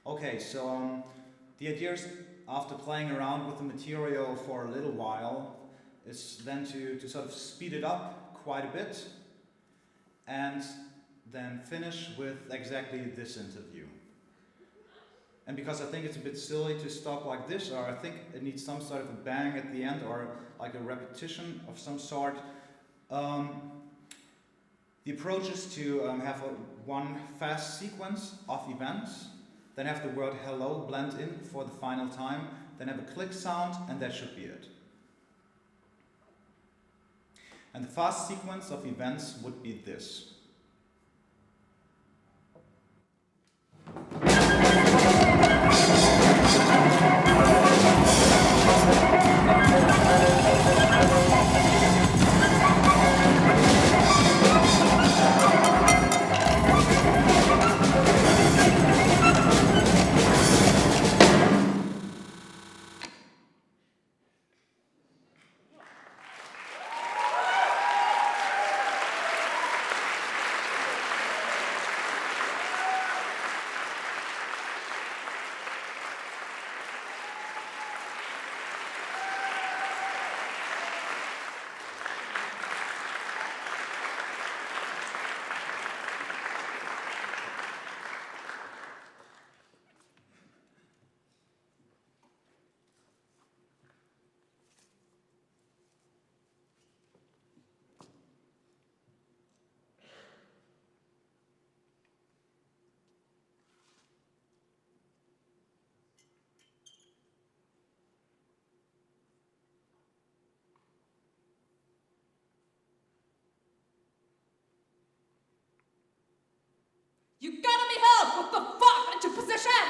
Okay, so the idea is after playing around with the material for a little while, is then to sort of speed it up quite a bit and then finish with exactly this interview. And because I think it's a bit silly to stop like this, or I think it needs some sort of a bang at the end, or like a repetition of some sort, the approach is to have one fast sequence of events, then have the word hello blend in for the final time, then have a click sound, and that should be it. And the fast sequence of events would be this. You gotta be held with the fuck into position!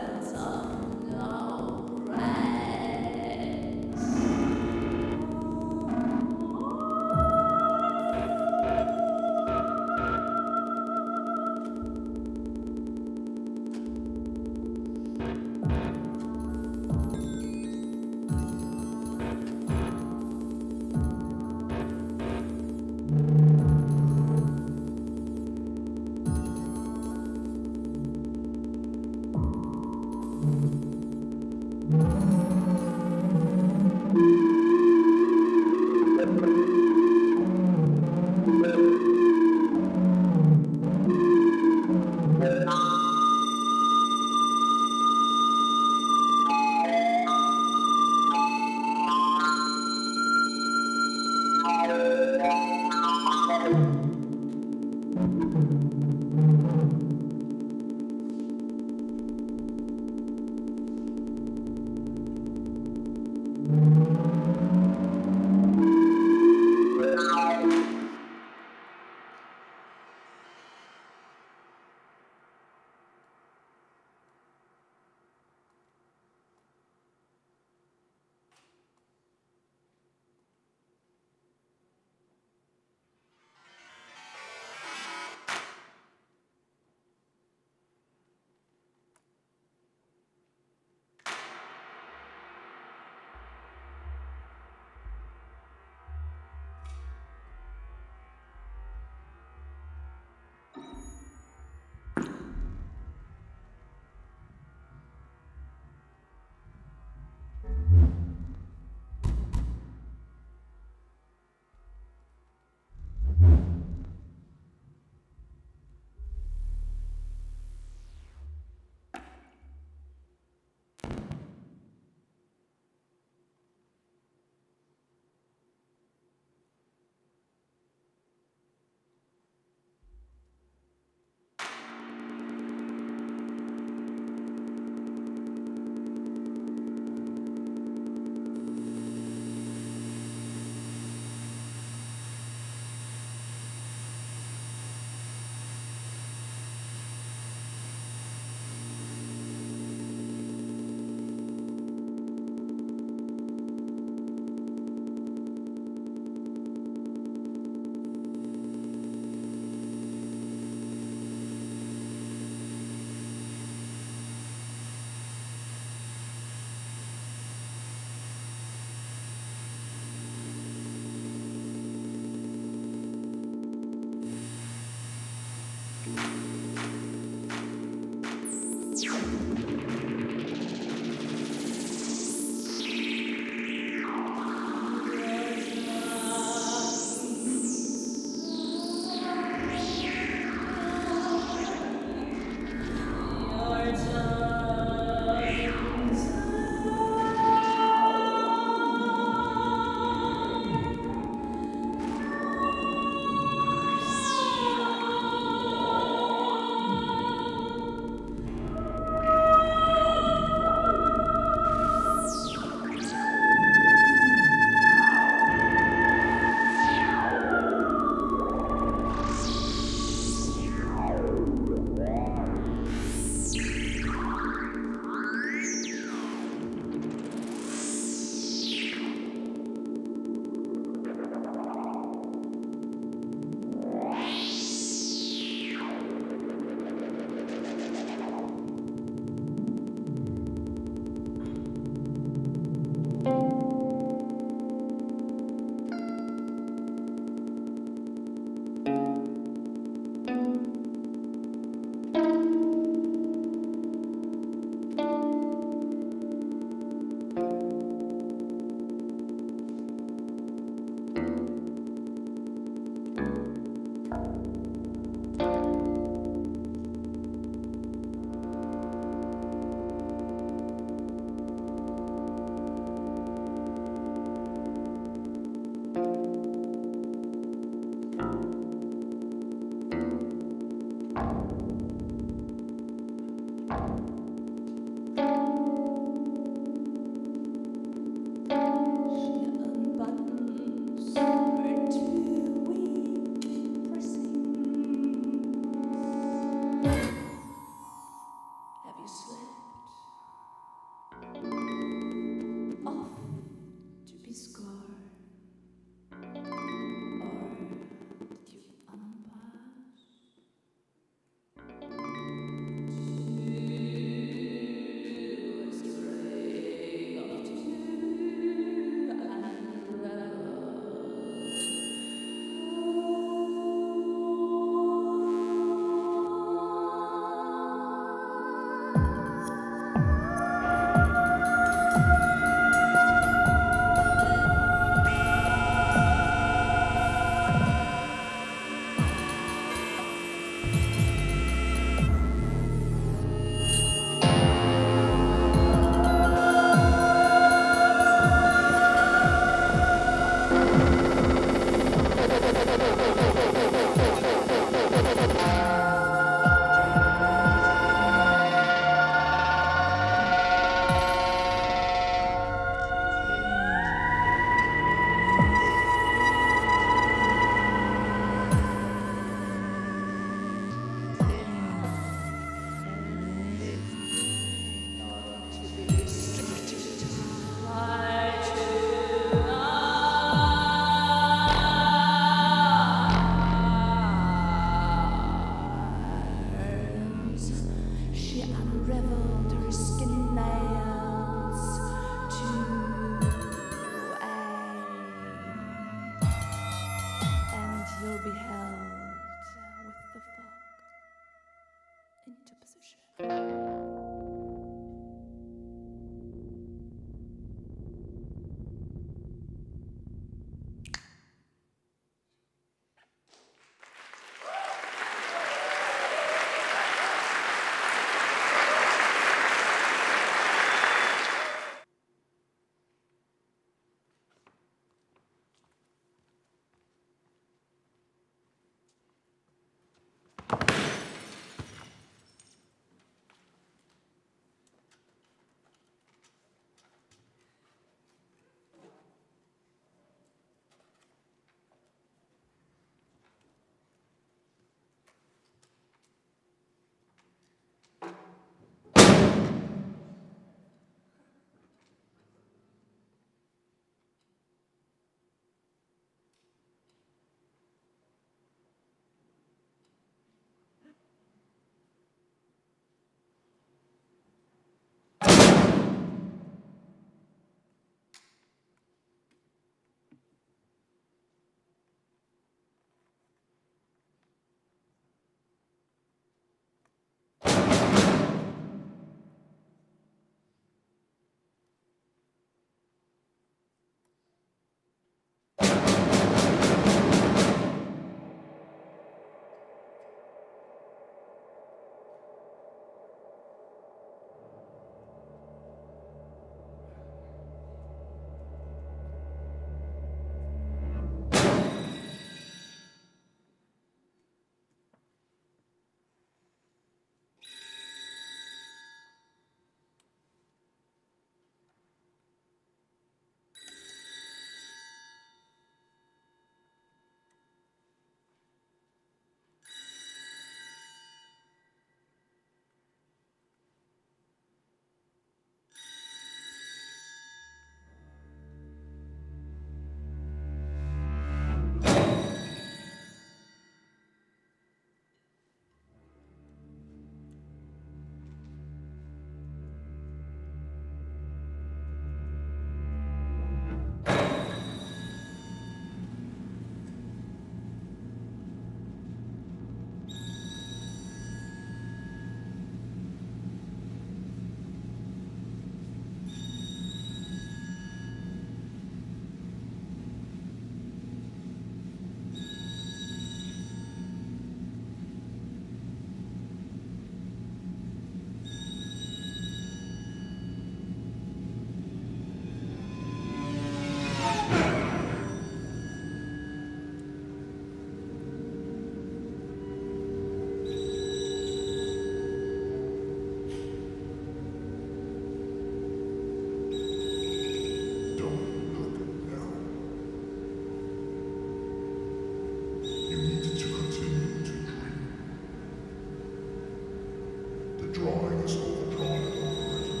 The drawing is overdrawn and overwritten,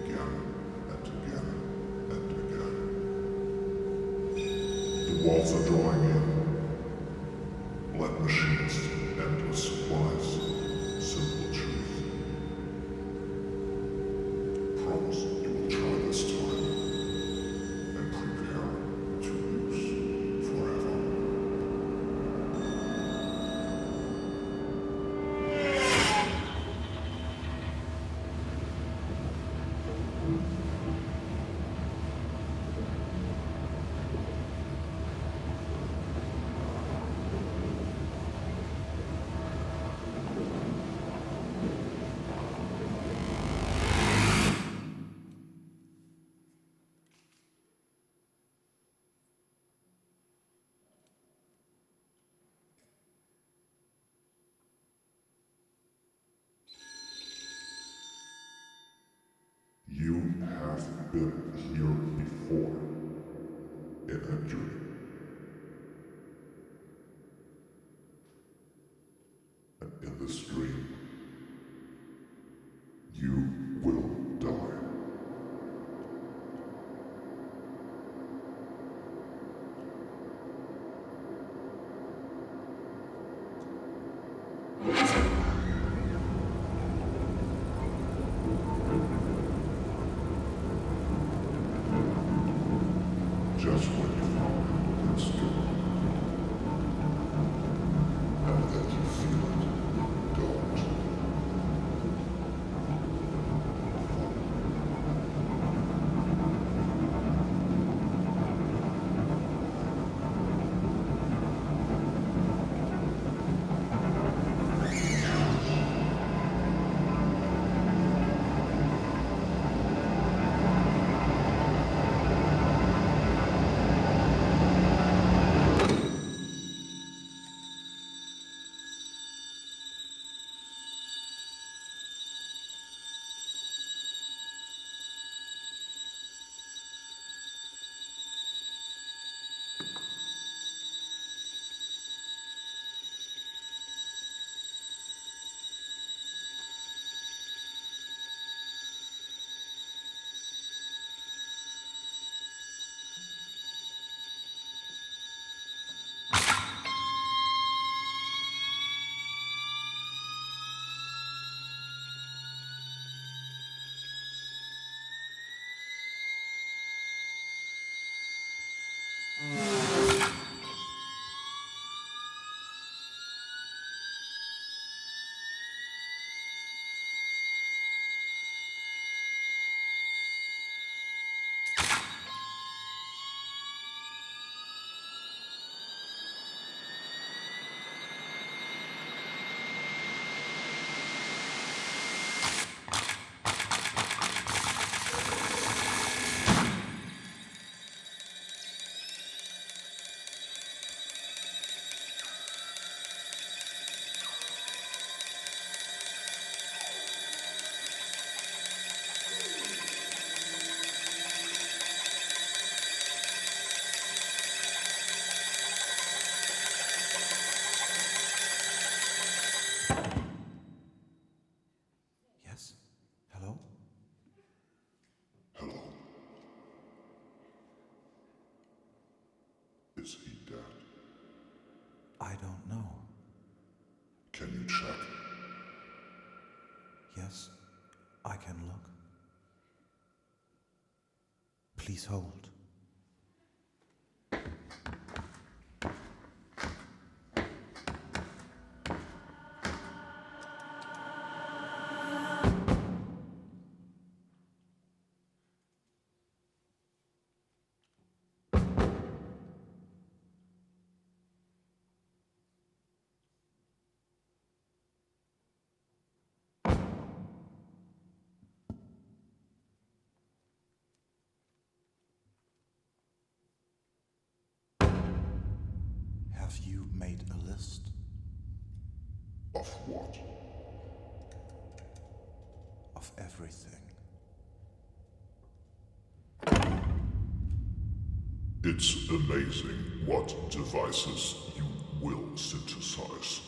again and again and again. The walls are drawing in, like machines, endless supplies, simple truth. Promise you will try this time, and prepare to lose forever. You have been here before, in a dream. And in this dream, you will die. Just when you found it's good. Now that you feel it, don't. Is he dead? I don't know. Can you check? Yes, I can look. Please hold. Have you made a list? Of what? Of everything. It's amazing what devices you will synthesize.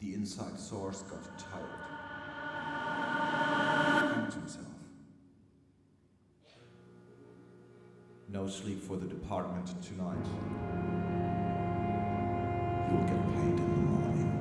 The inside source got tired. Hanged himself. No sleep for the department tonight. You'll get paid in the morning.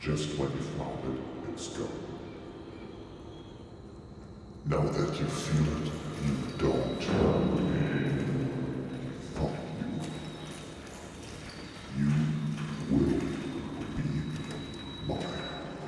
Just when you found it, it's gone. Now that you feel it, you don't. Fuck you. You will be mine.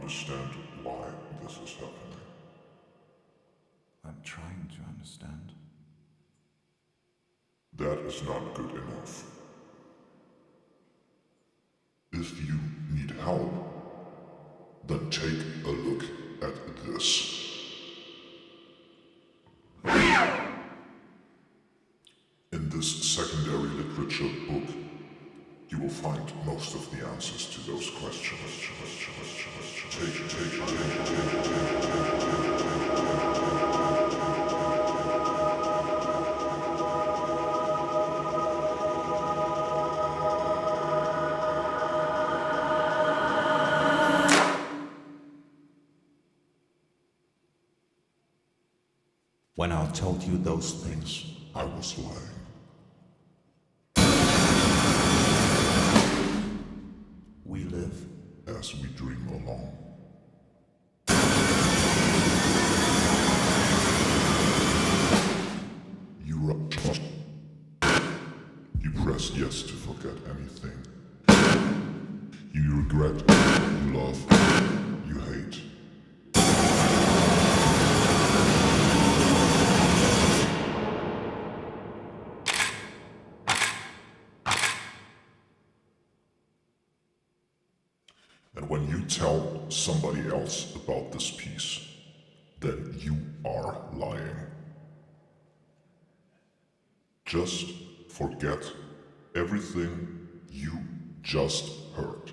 understand why this is happening. I'm trying to understand. That is not good enough. If you need help, then take a look at this. In this secondary literature book, you will find most of the answers to those questions. When I told you those things, I was lying. we live. As we dream along. You rush. You press yes to forget anything. You regret, you love, you hate. And when you tell somebody else about this piece, then you are lying. Just forget everything you just heard.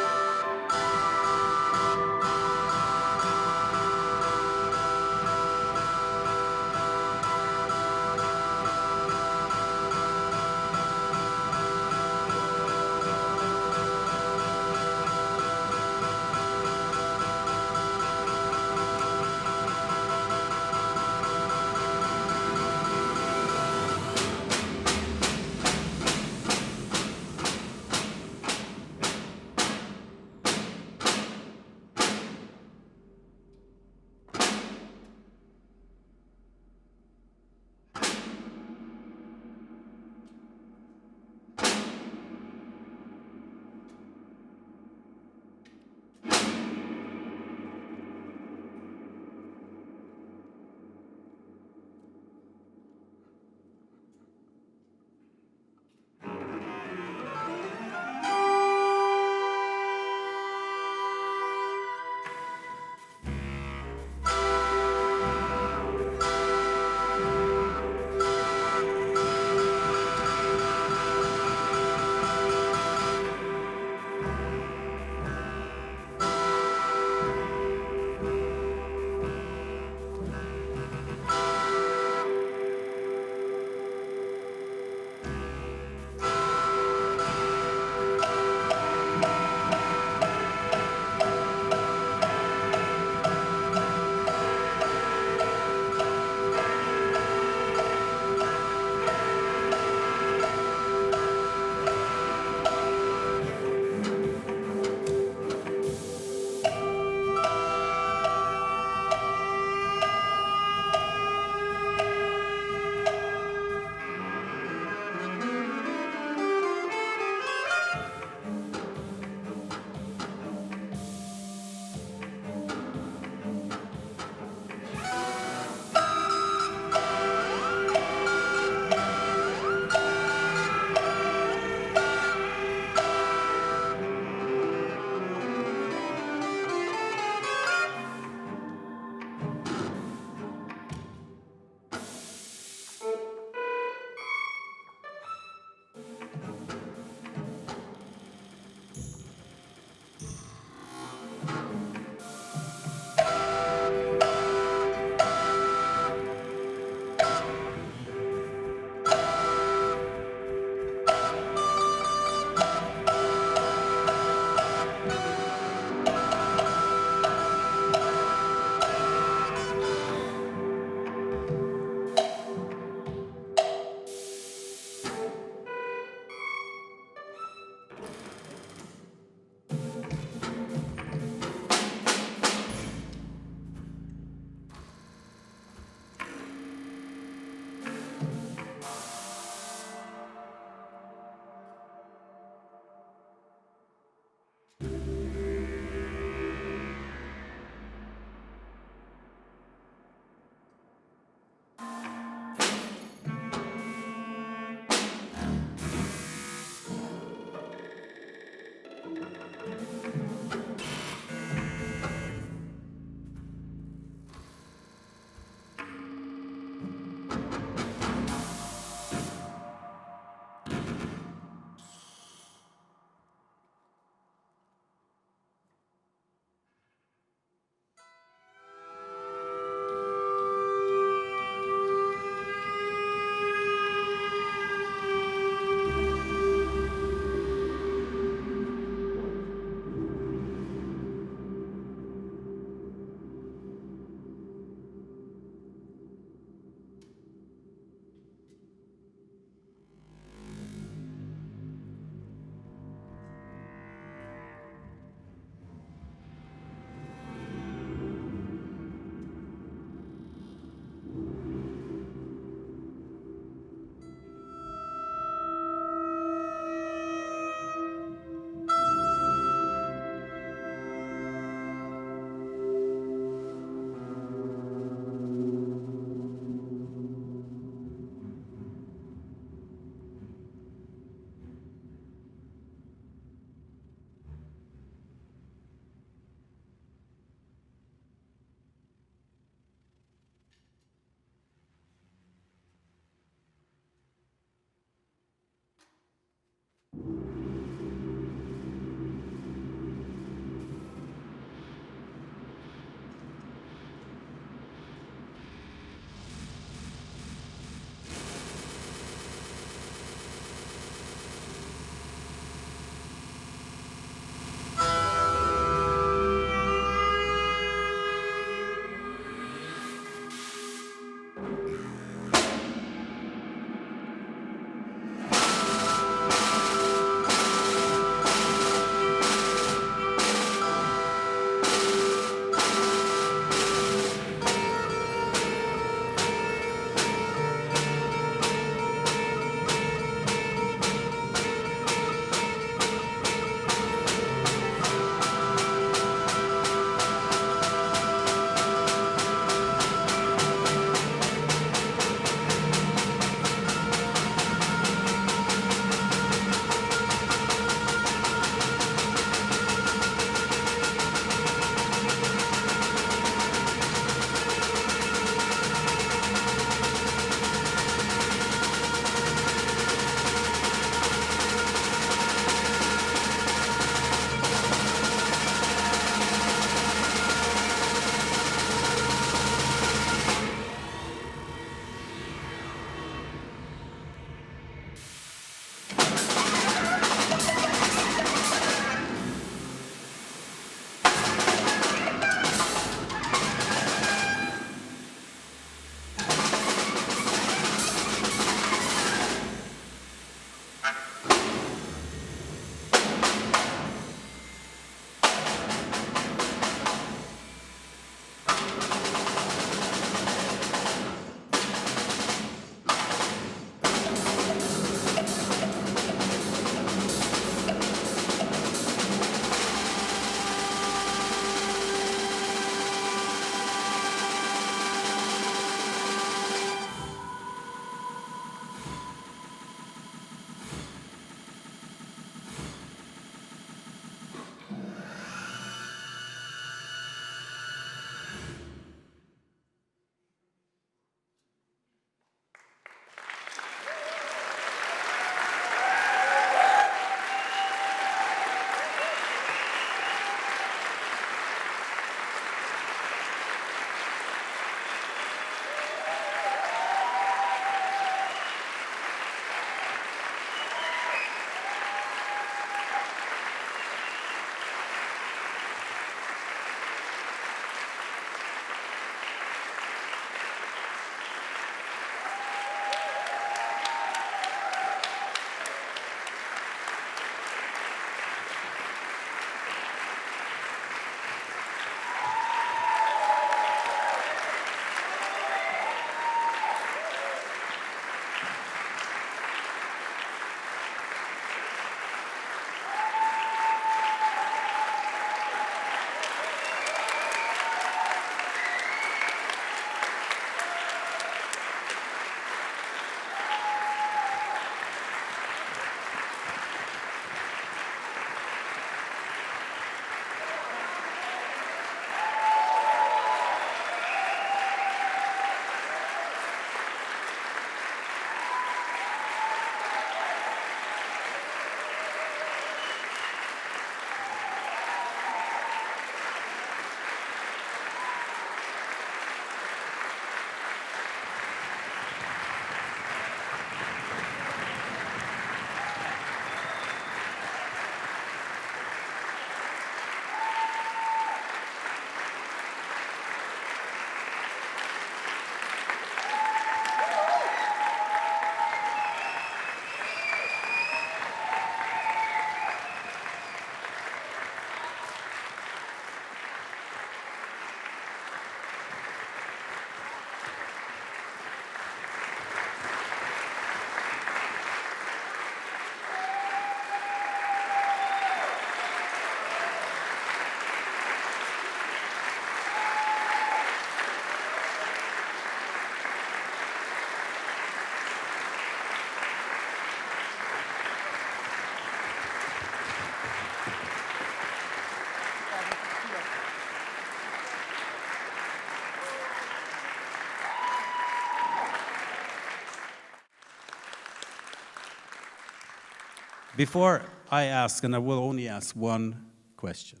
Before I ask, and I will only ask one question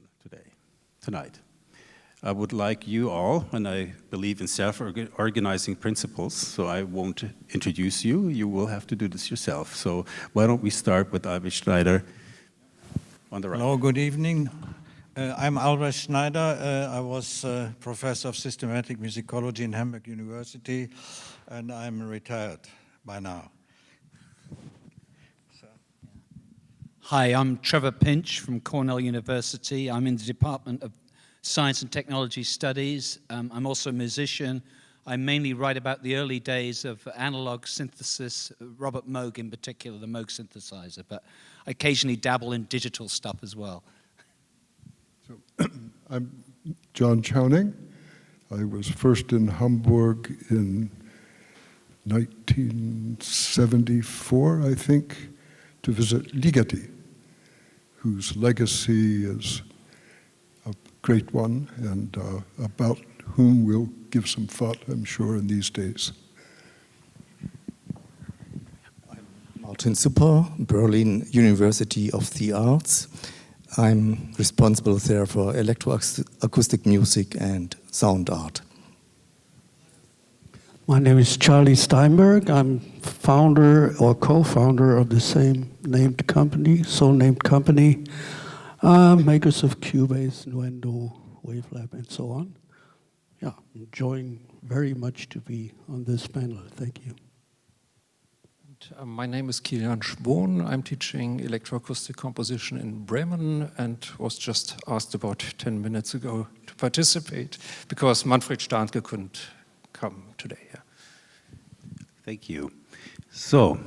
tonight, I would like you all, and I believe in self-organizing principles, so I won't introduce you. You will have to do this yourself. So why don't we start with Albrecht Schneider on the right. Hello, good evening. I'm Albrecht Schneider. I was professor of systematic musicology in Hamburg University, and I'm retired by now. Hi, I'm Trevor Pinch from Cornell University. I'm in the Department of Science and Technology Studies. I'm also a musician. I mainly write about the early days of analog synthesis, Robert Moog in particular, the Moog synthesizer, but I occasionally dabble in digital stuff as well. So, I'm John Chowning. I was first in Hamburg in 1974, I think, to visit Ligeti, whose legacy is a great one and about whom we'll give some thought, I'm sure, in these days. I'm Martin Supper, Berlin University of the Arts. I'm responsible there for electroacoustic music and sound art. My name is Charlie Steinberg. I'm founder or co-founder of the same named company, so-named company, makers of Cubase, Nuendo, Wavelab, and so on. Yeah, enjoying very much to be on this panel. Thank you. My name is Kilian Schbohn. I'm teaching electroacoustic composition in Bremen and was just asked about 10 minutes ago to participate because Manfred Starnke couldn't come today. Yeah. Thank you. So,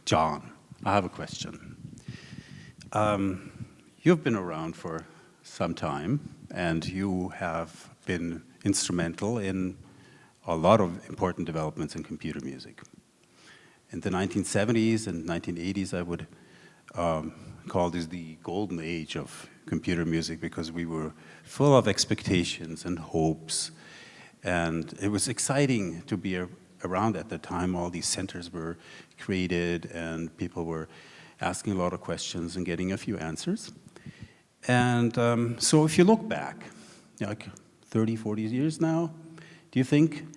John, I have a question. You've been around for some time, and you have been instrumental in a lot of important developments in computer music. In the 1970s and 1980s, I would call this the golden age of computer music because we were full of expectations and hopes, and it was exciting to be around at the time. All these centers were created, and people were asking a lot of questions and getting a few answers. And so if you look back, like 30, 40 years now, do you think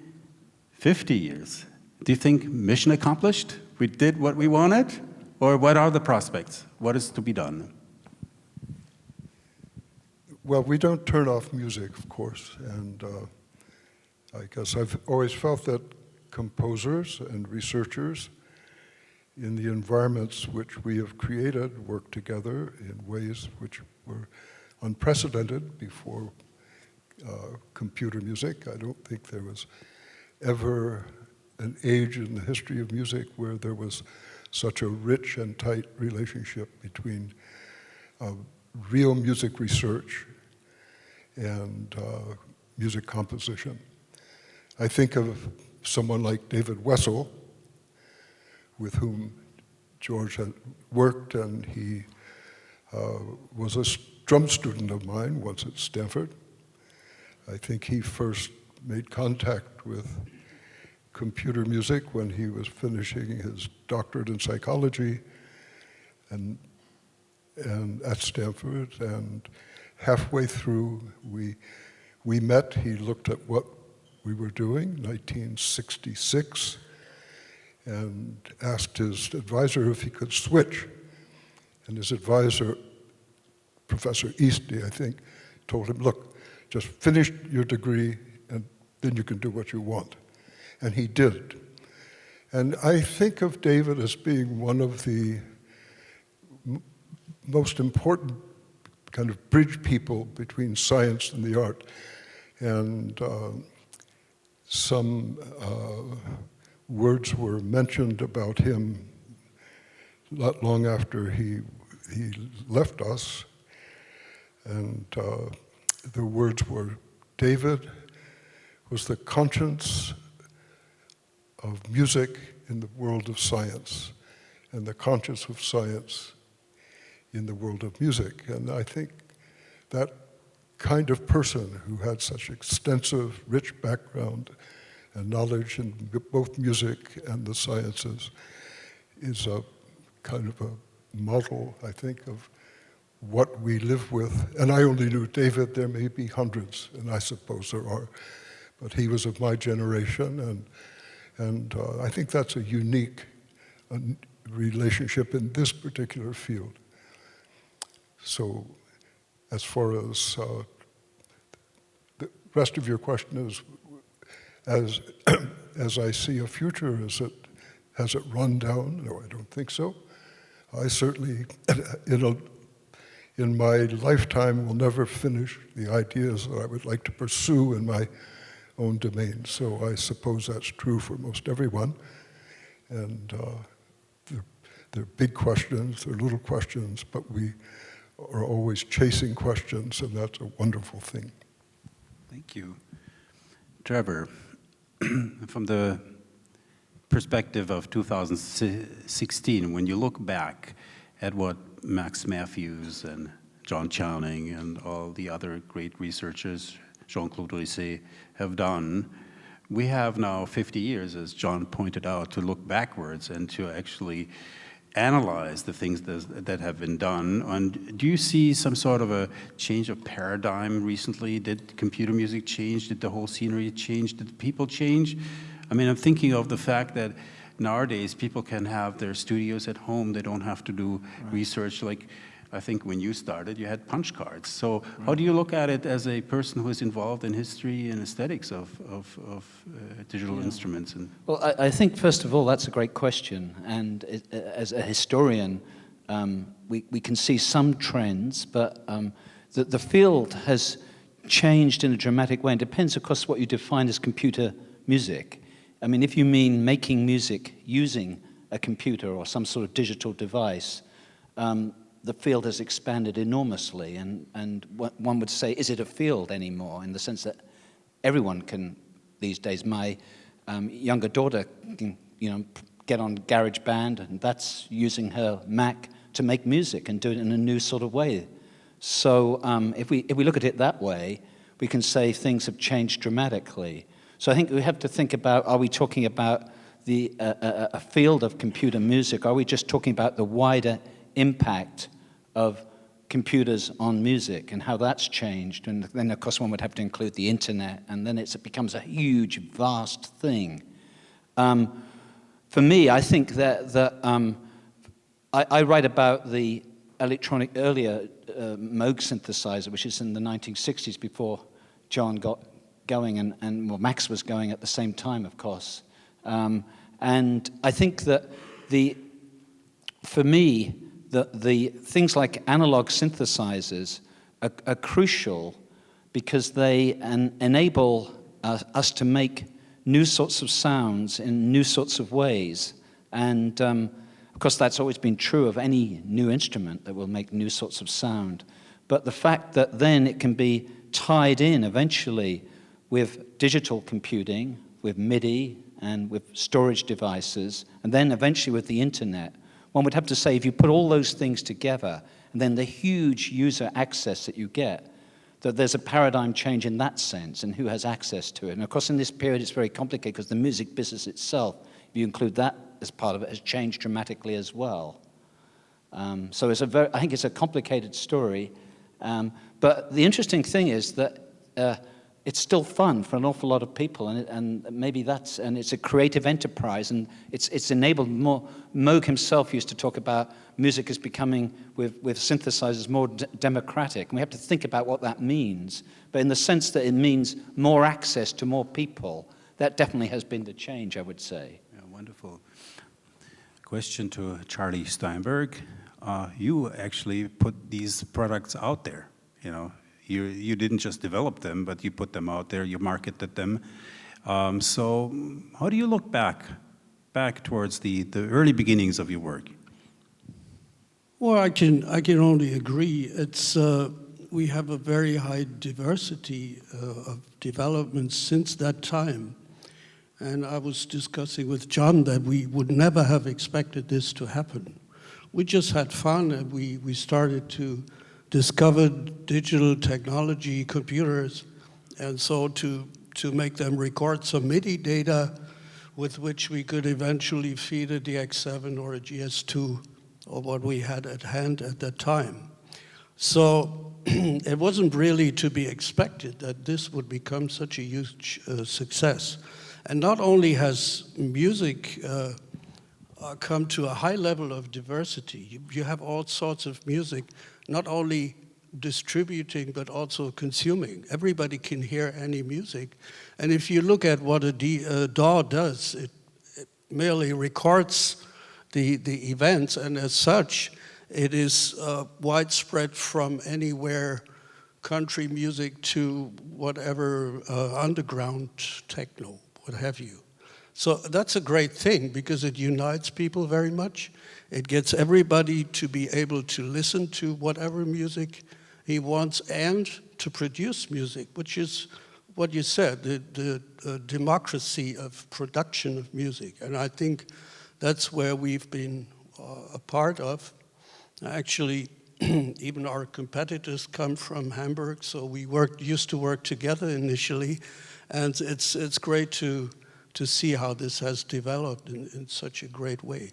50 years? Do you think mission accomplished? We did what we wanted? Or what are the prospects? What is to be done? Well, we don't turn off music, of course, and I guess I've always felt that composers and researchers in the environments which we have created work together in ways which were unprecedented before computer music. I don't think there was ever an age in the history of music where there was such a rich and tight relationship between real music research and music composition. I think of someone like David Wessel, with whom George had worked, and he was a drum student of mine once at Stanford. I think he first made contact with computer music when he was finishing his doctorate in psychology and at Stanford, and halfway through we met. He looked at what we were doing, 1966, and asked his advisor if he could switch. And his advisor, Professor Eastley, I think, told him, look, just finish your degree and then you can do what you want. And he did. And I think of David as being one of the most important kind of bridge people between science and the art. And some words were mentioned about him not long after he left us. And the words were, David was the conscience of music in the world of science, and the conscience of science in the world of music. And I think that kind of person who had such extensive, rich background and knowledge in both music and the sciences is a kind of a model, I think, of what we live with. And I only knew David. There may be hundreds, and I suppose there are. But he was of my generation, and I think that's a unique relationship in this particular field. So as far as the rest of your question is, as I see a future, has it run down? No, I don't think so. I certainly, in my lifetime, will never finish the ideas that I would like to pursue in my own domain. So I suppose that's true for most everyone. And they're big questions, they're little questions, but we are always chasing questions, and that's a wonderful thing. Thank you. Trevor, from the perspective of 2016, when you look back at what Max Matthews and John Channing and all the other great researchers, Jean-Claude Risset, have done, we have now 50 years, as John pointed out, to look backwards and to actually analyze the things that have been done. And do you see some sort of a change of paradigm recently? Did computer music change? Did the whole scenery change? Did people change? I mean, I'm thinking of the fact that nowadays people can have their studios at home. They don't have to do research like, I think when you started, you had punch cards. So how do you look at it as a person who is involved in history and aesthetics of digital instruments? And well, I think, first of all, that's a great question. And as a historian, we can see some trends, but the field has changed in a dramatic way. It depends, of course, what you define as computer music. I mean, if you mean making music using a computer or some sort of digital device, the field has expanded enormously, and one would say, is it a field anymore, in the sense that everyone can, these days, my younger daughter can, get on GarageBand, and that's using her Mac to make music and do it in a new sort of way. So if we look at it that way, we can say things have changed dramatically. So I think we have to think about, are we talking about a field of computer music? Are we just talking about the wider impact of computers on music and how that's changed? And then, of course, one would have to include the internet, and then it becomes a huge, vast thing. For me, I think that I write about the earlier Moog synthesizer, which is in the 1960s, before John got going, and well, Max was going at the same time, of course. And I think that for me, the things like analog synthesizers are crucial because they enable us to make new sorts of sounds in new sorts of ways. And of course, that's always been true of any new instrument that will make new sorts of sound. But the fact that then it can be tied in eventually with digital computing, with MIDI, and with storage devices, and then eventually with the internet, one would have to say, if you put all those things together, and then the huge user access that you get, that there's a paradigm change in that sense, and who has access to it. And of course, in this period, it's very complicated because the music business itself, if you include that as part of it, has changed dramatically as well. So I think it's a complicated story. But the interesting thing is that it's still fun for an awful lot of people, and maybe and it's a creative enterprise, and it's enabled more. Moog himself used to talk about music as becoming, with synthesizers, more democratic, and we have to think about what that means. But in the sense that it means more access to more people, that definitely has been the change, I would say. Yeah, wonderful. Question to Charlie Steinberg. You actually put these products out there, You didn't just develop them, but you put them out there, you marketed them. So how do you look back towards the early beginnings of your work? Well, I can only agree. We have a very high diversity of developments since that time. And I was discussing with John that we would never have expected this to happen. We just had fun, and we started to discovered digital technology, computers, and so to make them record some MIDI data with which we could eventually feed a DX7 or a GS2 or what we had at hand at that time. So it wasn't really to be expected that this would become such a huge success. And not only has music come to a high level of diversity, you have all sorts of music, not only distributing but also consuming. Everybody can hear any music. And if you look at what a DAW does, it merely records the events, and as such, it is widespread from anywhere, country music to whatever underground techno, what have you. So that's a great thing because it unites people very much. It gets everybody to be able to listen to whatever music he wants and to produce music, which is what you said, the democracy of production of music. And I think that's where we've been a part of. Actually, even our competitors come from Hamburg, so we used to work together initially, and it's great to see how this has developed in such a great way.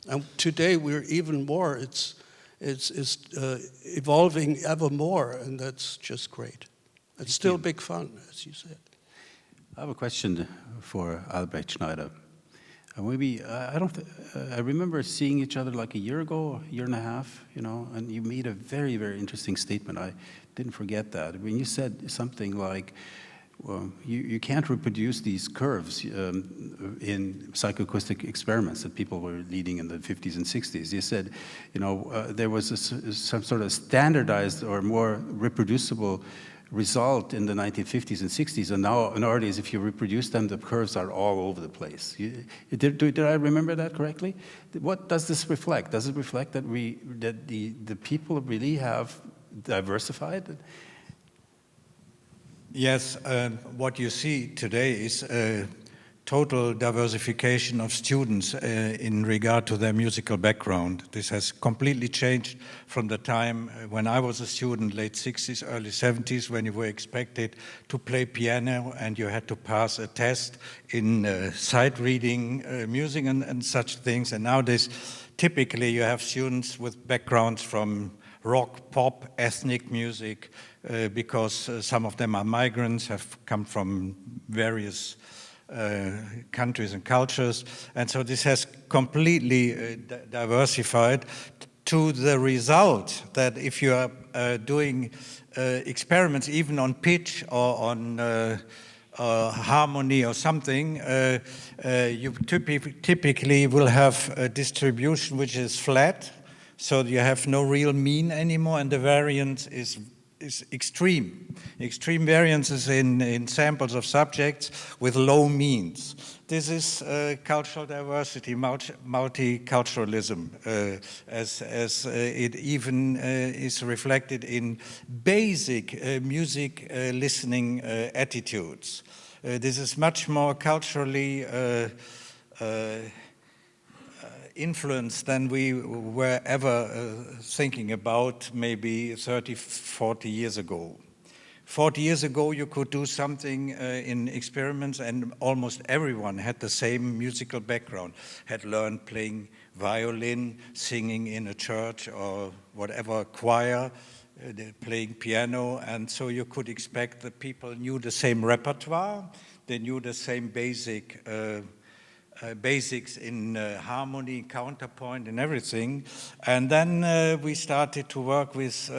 And today we're even more, it's evolving ever more, and that's just great. It's still big fun, as you said. I have a question for Albrecht Schneider. I remember seeing each other like a year ago, a year and a half, and you made a very, very interesting statement. I didn't forget that. When you said something like, well, you can't reproduce these curves in psychoacoustic experiments that people were leading in the 50s and 60s. You said, there was some sort of standardized or more reproducible result in the 1950s and 60s, and nowadays, if you reproduce them, the curves are all over the place. Did I remember that correctly? What does this reflect? Does it reflect that the people really have diversified? Yes, what you see today is a total diversification of students in regard to their musical background. This has completely changed from the time when I was a student, late 60s, early 70s, when you were expected to play piano and you had to pass a test in sight reading music and such things. And nowadays, typically you have students with backgrounds from rock, pop, ethnic music, because some of them are migrants, have come from various countries and cultures. And so this has completely diversified to the result that if you are doing experiments even on pitch or on harmony or something, you typically will have a distribution which is flat, so you have no real mean anymore, and the variance is extreme. Extreme variances in samples of subjects with low means. This is cultural diversity, multiculturalism, as it even is reflected in basic music listening attitudes. This is much more culturally influence than we were ever thinking about maybe 30, 40 years ago. 40 years ago, you could do something in experiments and almost everyone had the same musical background, had learned playing violin, singing in a church or whatever, choir, playing piano, and so you could expect that people knew the same repertoire, they knew the same basics in harmony, counterpoint, and everything. And then we started to work with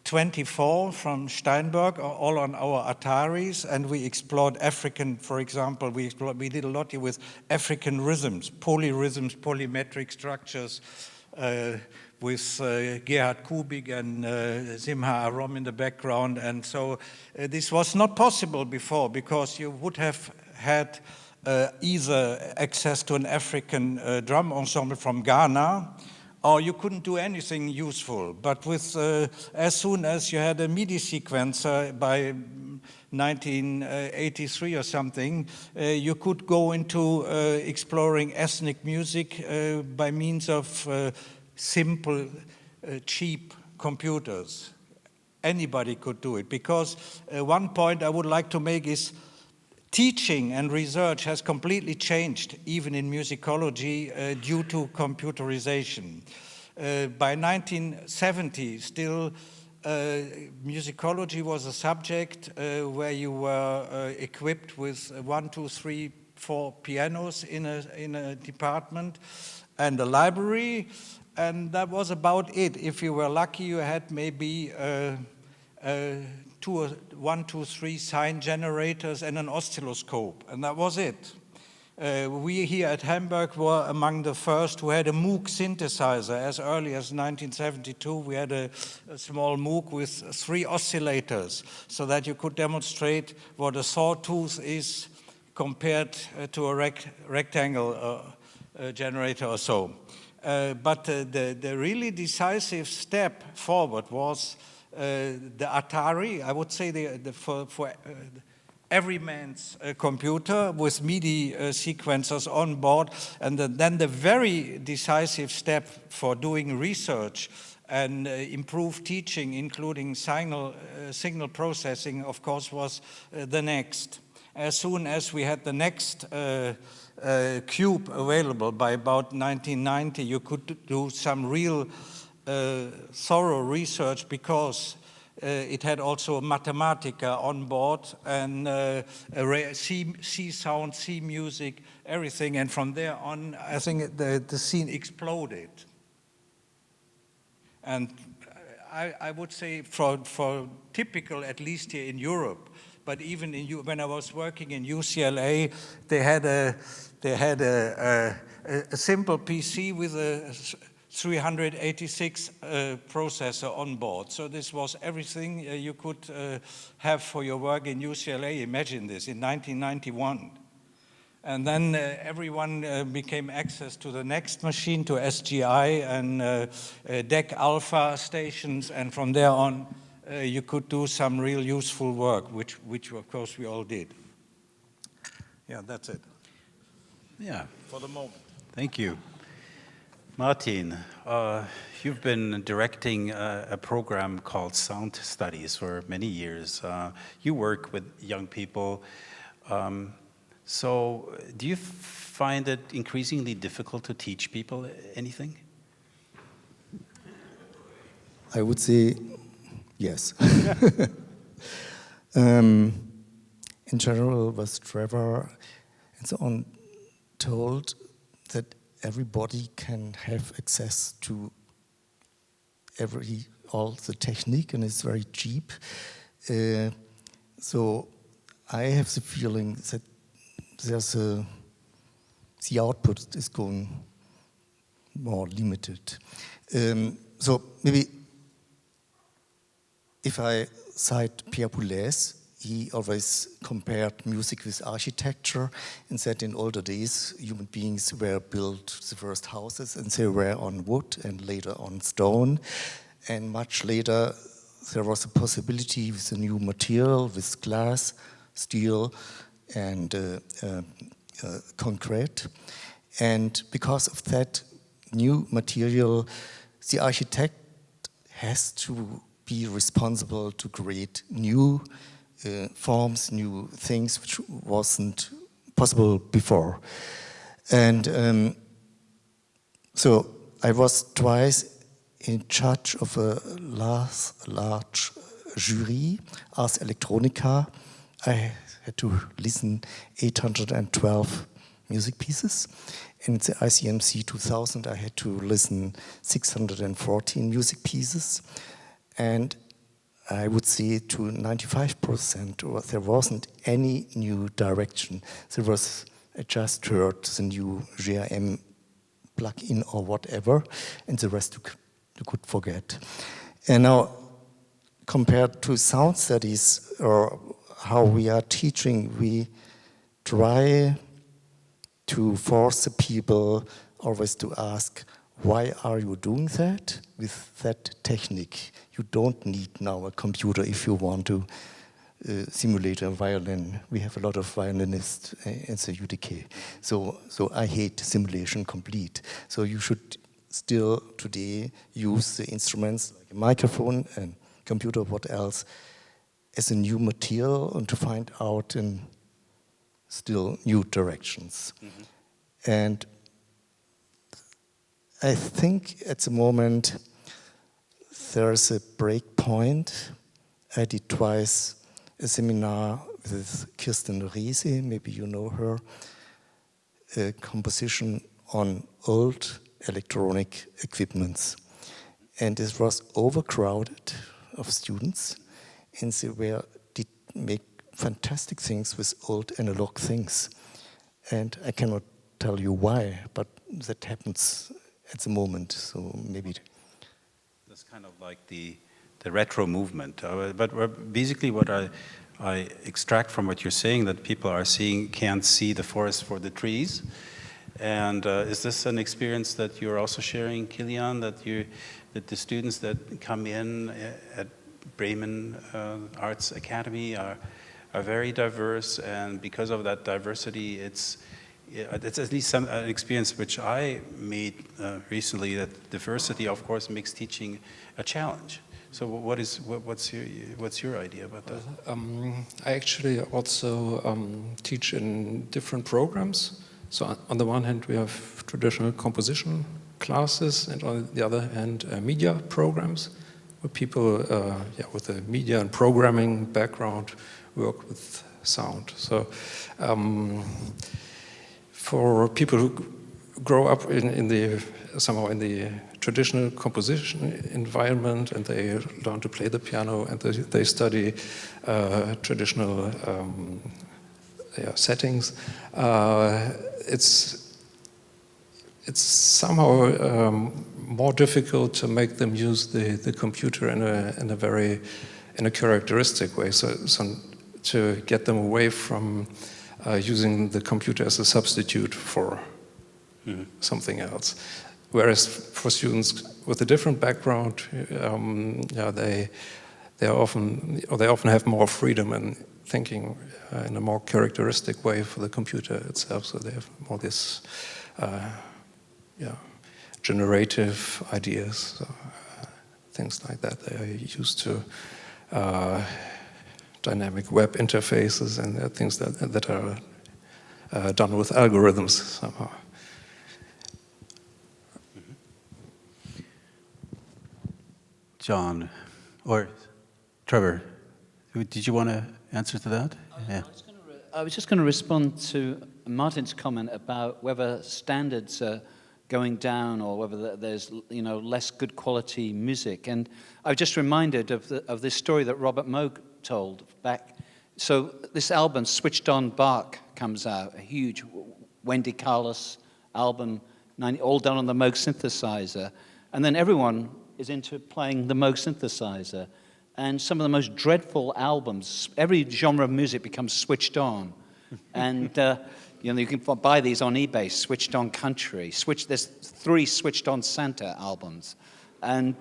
24 from Steinberg, all on our Ataris, and we explored African, for example, we did a lot here with African rhythms, polyrhythms, polymetric structures, with Gerhard Kubik and Simha Arom in the background. And so this was not possible before because you would have had either access to an African drum ensemble from Ghana, or you couldn't do anything useful. But with as soon as you had a MIDI sequencer by 1983 or something, you could go into exploring ethnic music by means of simple, cheap computers. Anybody could do it, because one point I would like to make is teaching and research has completely changed, even in musicology, due to computerization. By 1970, still musicology was a subject where you were equipped with 1, 2, 3, 4 pianos in a department and a library, and that was about it. If you were lucky, you had maybe 1, 2, 3 sine generators and an oscilloscope, and that was it. We here at Hamburg were among the first who had a Moog synthesizer. As early as 1972, we had a small Moog with 3 oscillators, so that you could demonstrate what a sawtooth is compared to a rectangle generator or so. But the really decisive step forward was the Atari. I would say for every man's computer with MIDI sequencers on board, and then the very decisive step for doing research and improved teaching, including signal processing, of course, was the next. As soon as we had the next cube available by about 1990, you could do some real thorough research, because it had also Mathematica on board and C sound, C music, everything. And from there on, I think the scene exploded. And I would say for typical, at least here in Europe, but even when I was working in UCLA, they had a simple PC with a 386 processor on board. So this was everything you could have for your work in UCLA. Imagine this, in 1991. And then everyone became access to the next machine, to SGI and DEC Alpha stations, and from there on you could do some real useful work, which of course we all did. Yeah, that's it. Yeah. For the moment. Thank you. Martin, you've been directing a program called Sound Studies for many years. You work with young people. So do you find it increasingly difficult to teach people anything? I would say yes. In general, was Trevor and so on told that everybody can have access to all the technique, and it's very cheap. So I have the feeling that the output is going more limited. So maybe if I cite Pierre Boulez, he always compared music with architecture and said in older days human beings were built the first houses, and they were on wood and later on stone, and much later there was a possibility with a new material, with glass, steel and concrete, and because of that new material the architect has to be responsible to create new forms, new things which wasn't possible before. And so I was twice in charge of a large jury, Ars Electronica. I had to listen 812 music pieces. And in the ICMC 2000, I had to listen 614 music pieces. And I would say to 95%, there wasn't any new direction. I just heard the new S.T.R.E.A.M plug-in or whatever, and the rest you could forget. And now, compared to sound studies or how we are teaching, we try to force the people always to ask, why are you doing that with that technique? You don't need now a computer if you want to simulate a violin. We have a lot of violinists in the UDK. So I hate simulation complete. So you should still today use the instruments like a microphone and computer, what else, as a new material and to find out in still new directions. Mm-hmm. And I think at the moment there's a break point. I did twice a seminar with Kirsten Riese, maybe you know her, a composition on old electronic equipments. And it was overcrowded of students, and they did make fantastic things with old analog things. And I cannot tell you why, but that happens at the moment, so maybe. That's kind of like the retro movement. But basically what I extract from what you're saying, that people are can't see the forest for the trees. And is this an experience that you're also sharing, Kilian, that the students that come in at Bremen Arts Academy are very diverse, and because of that diversity, it's at least an experience which I made recently, that diversity, of course, makes teaching a challenge. So what's your idea about that? I actually also teach in different programs. So on the one hand, we have traditional composition classes, and on the other hand, media programs, where people with a media and programming background work with sound. So for people who grow up somehow in the traditional composition environment, and they learn to play the piano, and they study traditional settings, it's somehow more difficult to make them use the computer in a characteristic way. So to get them away from using the computer as a substitute for something else. Whereas for students with a different background, they often have more freedom in thinking in a more characteristic way for the computer itself. So they have more this generative ideas, things like that. They are used to dynamic web interfaces and things that are done with algorithms somehow. John, or Trevor, did you want to answer to that? I was just going to respond to Martin's comment about whether standards are going down or whether there's less good quality music. And I was just reminded of this story that Robert Moog told back. So this album, Switched On Bach, comes out, a huge Wendy Carlos album, all done on the Moog synthesizer. And then everyone is into playing the Moog synthesizer. And some of the most dreadful albums, every genre of music becomes switched on. And you can buy these on eBay, Switched On Country. There's 3 Switched On Santa albums. And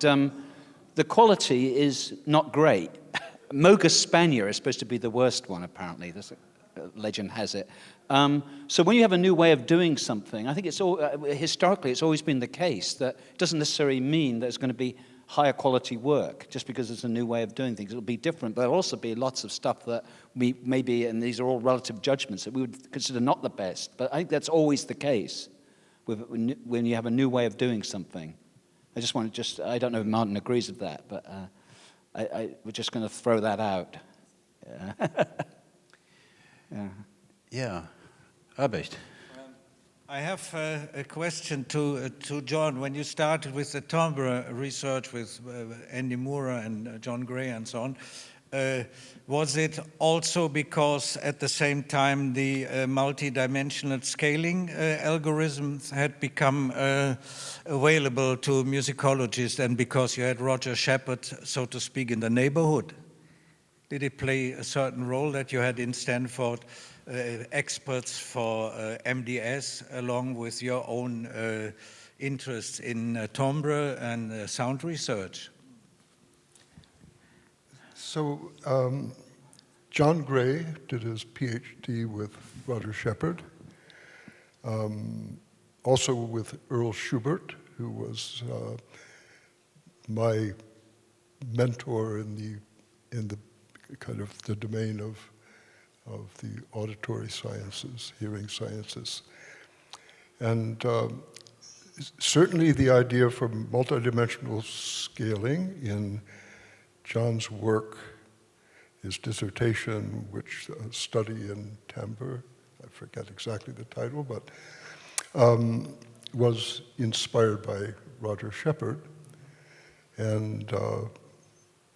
the quality is not great. Moog Spanier is supposed to be the worst one, apparently. Legend has it. So when you have a new way of doing something, I think historically it's always been the case that it doesn't necessarily mean that it's going to be higher quality work just because it's a new way of doing things. It'll be different, but there'll also be lots of stuff that we maybe, and these are all relative judgments, that we would consider not the best. But I think that's always the case when you have a new way of doing something. I don't know if Martin agrees with that, but we're just going to throw that out. Yeah. Albrecht. I have a question to John. When you started with the timbre research with Andy Moore and John Gray and so on, was it also because at the same time the multi-dimensional scaling algorithms had become available to musicologists, and because you had Roger Shepard, so to speak, in the neighborhood? Did it play a certain role that you had in Stanford experts for MDS along with your own interests in timbre and sound research? So John Gray did his PhD with Roger Shepard, also with Earl Schubert, who was my mentor in the kind of the domain of the auditory sciences, hearing sciences. And certainly the idea for multidimensional scaling in John's work, his dissertation, which study in timbre, I forget exactly the title, but was inspired by Roger Shepard, and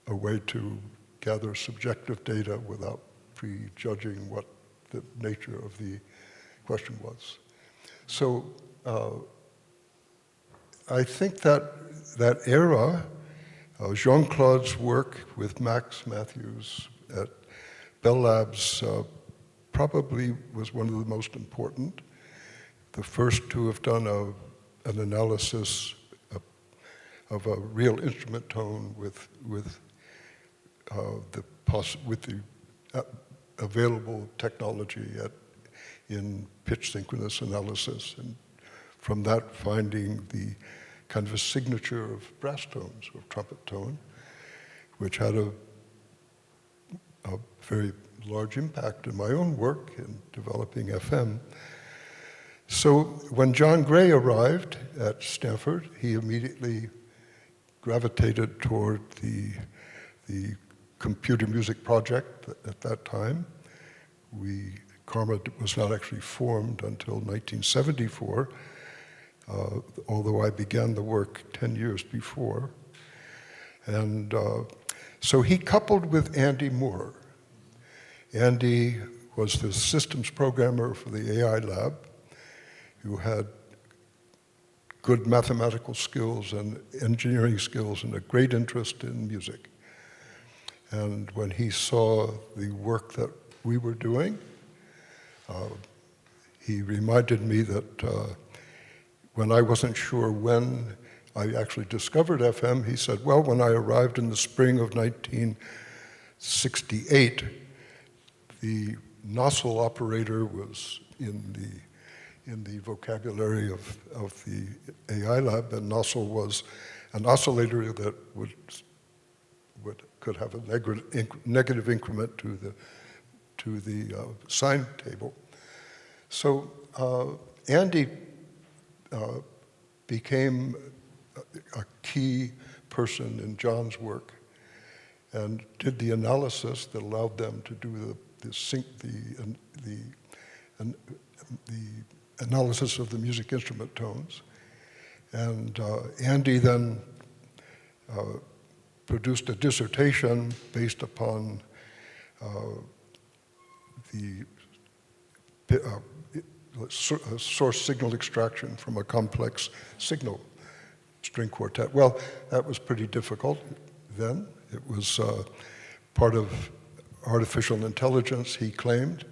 a way to gather subjective data without prejudging what the nature of the question was. So I think that era, Jean-Claude's work with Max Matthews at Bell Labs probably was one of the most important. The first to have done an analysis of a real instrument tone with the available technology in pitch synchronous analysis, and from that finding the kind of a signature of brass tones, or trumpet tone, which had a very large impact in my own work in developing FM. So when John Gray arrived at Stanford, he immediately gravitated toward the computer music project at that time. Karma was not actually formed until 1974, although I began the work 10 years before. And so he coupled with Andy Moore. Andy was the systems programmer for the AI lab, who had good mathematical skills and engineering skills and a great interest in music. And when he saw the work that we were doing, he reminded me that when I wasn't sure when I actually discovered FM, he said, well, when I arrived in the spring of 1968, the nozzle operator was in the vocabulary of the AI lab, and nozzle was an oscillator that could have a negative increment to the sine table. So Andy became a key person in John's work and did the analysis that allowed them to do the analysis of the music instrument tones. And Andy then produced a dissertation based upon the source signal extraction from a complex signal string quartet. Well, that was pretty difficult then. It was part of artificial intelligence, he claimed,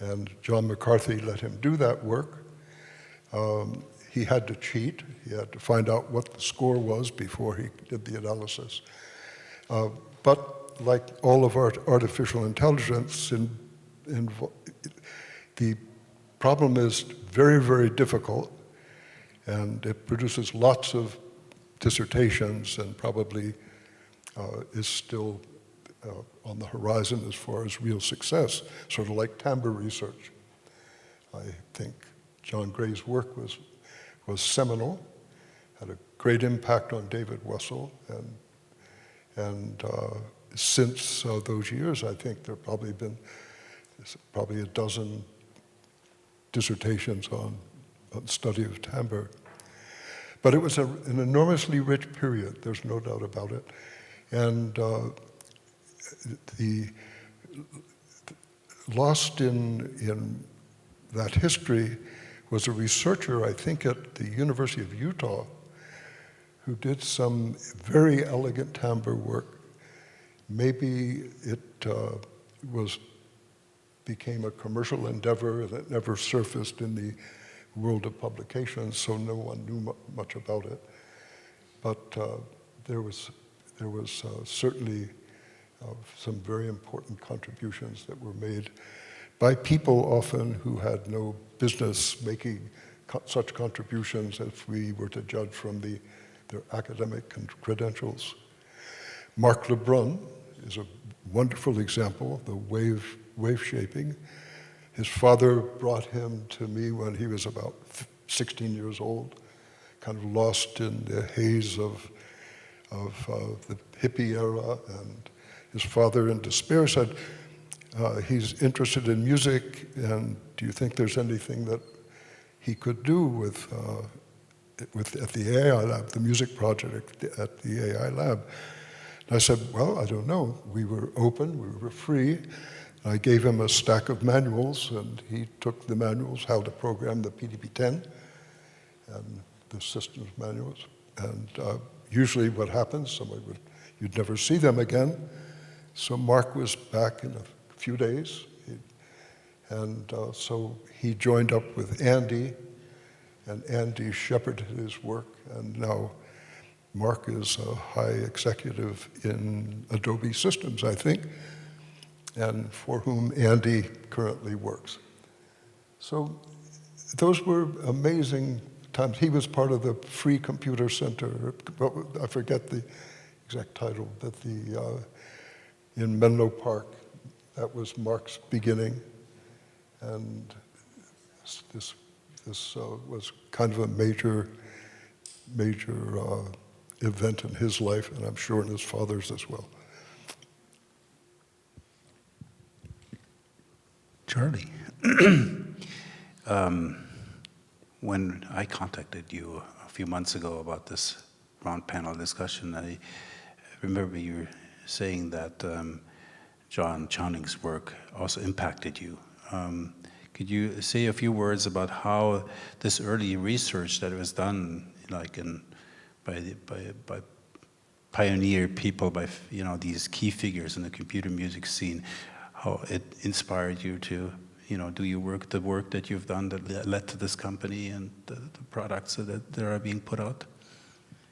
and John McCarthy let him do that work. He had to cheat. He had to find out what the score was before he did the analysis. But like all of our artificial intelligence, the problem is very, very difficult, and it produces lots of dissertations and probably is still on the horizon as far as real success, sort of like timbre research. I think John Gray's work was seminal, had a great impact on David Wessel, and since those years, I think there have probably been a dozen dissertations on study of timbre. But it was an enormously rich period, there's no doubt about it. And lost in that history was a researcher, I think, at the University of Utah, who did some very elegant timbre work. Maybe it became a commercial endeavor that never surfaced in the world of publications, so no one knew much about it. But there was certainly some very important contributions that were made by people often who had no business making such contributions if we were to judge from their academic credentials. Marc Lebrun is a wonderful example, the wave shaping. His father brought him to me when he was about 16 years old, kind of lost in the haze of the hippie era, and his father in despair said, he's interested in music, and do you think there's anything that he could do with at the AI lab, the music project at the AI lab? And I said, well, I don't know. We were open, we were free. I gave him a stack of manuals, and he took the manuals, how to program the PDP-10 and the systems manuals. And usually what happens, you'd never see them again. So Mark was back in a few days. And so he joined up with Andy, and Andy shepherded his work. And now Mark is a high executive in Adobe Systems, I think, and for whom Andy currently works. So those were amazing times. He was part of the Free Computer Center, I forget the exact title, but in Menlo Park. That was Mark's beginning. And this was kind of a major event in his life, and I'm sure in his father's as well. Charlie, when I contacted you a few months ago about this round panel discussion, I remember you saying that John Chowning's work also impacted you. Could you say a few words about how this early research that was done, like by pioneer people, by these key figures in the computer music scene, how it inspired you to do your work, the work that you've done that led to this company and the products that are being put out?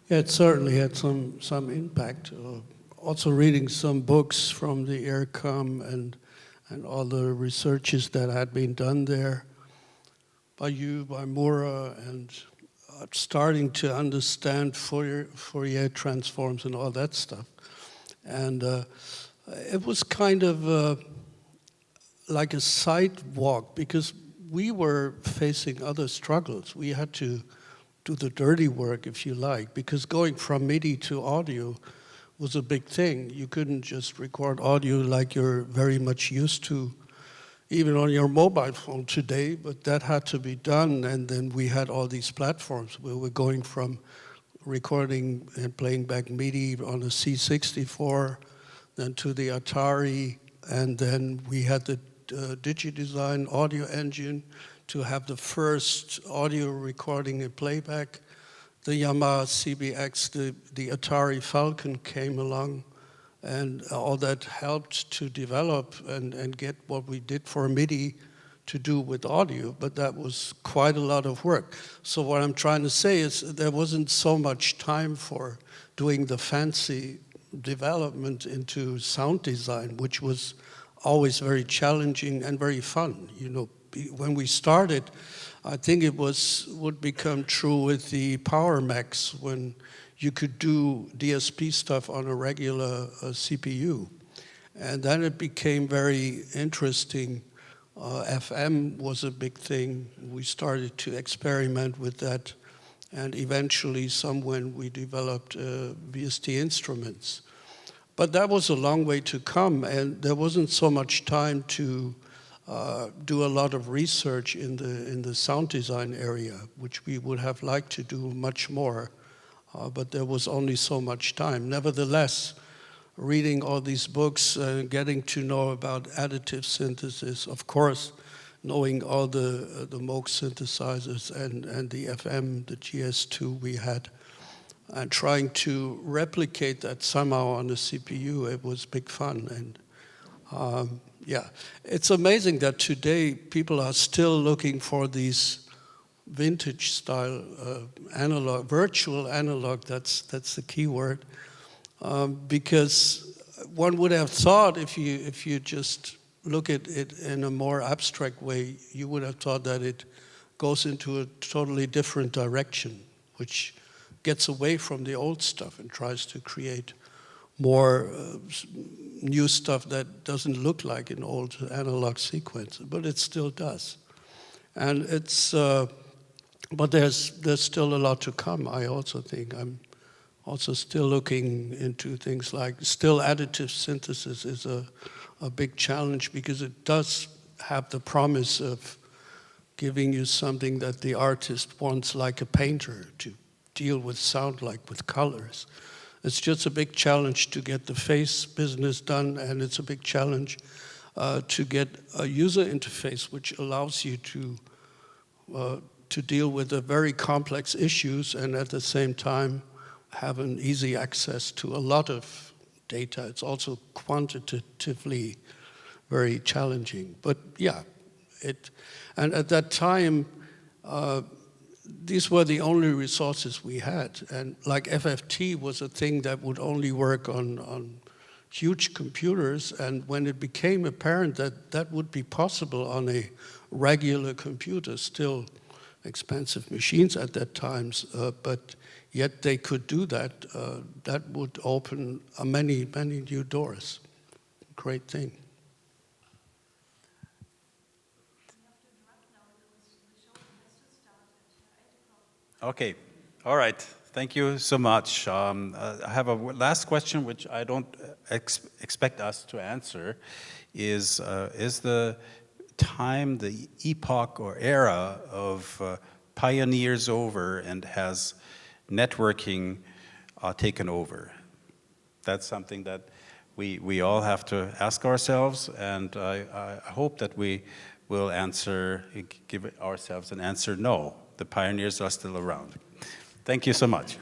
Yeah, it certainly had some impact. Also reading some books from the S.T.R.E.A.M and all the researches that had been done there by you, by Mura, and starting to understand Fourier transforms and all that stuff. And it was kind of like a sidewalk, because we were facing other struggles. We had to do the dirty work, if you like, because going from MIDI to audio was a big thing. You couldn't just record audio like you're very much used to, even on your mobile phone today, but that had to be done. And then we had all these platforms. We were going from recording and playing back MIDI on a C64, then to the Atari, and then we had the DigiDesign audio engine to have the first audio recording and playback. The Yamaha CBX, the Atari Falcon came along, and all that helped to develop and get what we did for MIDI to do with audio, but that was quite a lot of work. So what I'm trying to say is there wasn't so much time for doing the fancy development into sound design, which was always very challenging and very fun. When we started, I think it would become true with the Power Macs, when you could do DSP stuff on a regular CPU. And then it became very interesting. FM was a big thing. We started to experiment with that. And eventually, somewhen we developed VST instruments. But that was a long way to come, and there wasn't so much time to do a lot of research in the sound design area, which we would have liked to do much more, but there was only so much time. Nevertheless, reading all these books, getting to know about additive synthesis, of course, knowing all the Moog synthesizers and the FM, the GS2 we had, and trying to replicate that somehow on the CPU, it was big fun. And yeah, it's amazing that today people are still looking for these vintage style analog, virtual analog, that's the key word, because one would have thought if you just look at it in a more abstract way, you would have thought that it goes into a totally different direction, which gets away from the old stuff and tries to create more new stuff that doesn't look like an old analog sequence, but it still does. And it's But there's still a lot to come, I also think. I'm also still looking into things like still additive synthesis is a big challenge because it does have the promise of giving you something that the artist wants, like a painter, to deal with sound, like with colors. It's just a big challenge to get the face business done, and it's a big challenge to get a user interface which allows you to deal with the very complex issues and at the same time have an easy access to a lot of data. It's also quantitatively very challenging. But yeah, and at that time, these were the only resources we had. And like FFT was a thing that would only work on huge computers. And when it became apparent that that would be possible on a regular computer, still expensive machines at that time, but yet they could do that, that would open many, many new doors. Great thing. Okay, all right. Thank you so much. I have a last question, which I don't expect us to answer, is the time, the epoch or era of pioneers over, and has networking taken over? That's something that we all have to ask ourselves, and I hope that we will give ourselves an answer: no, the pioneers are still around. Thank you so much.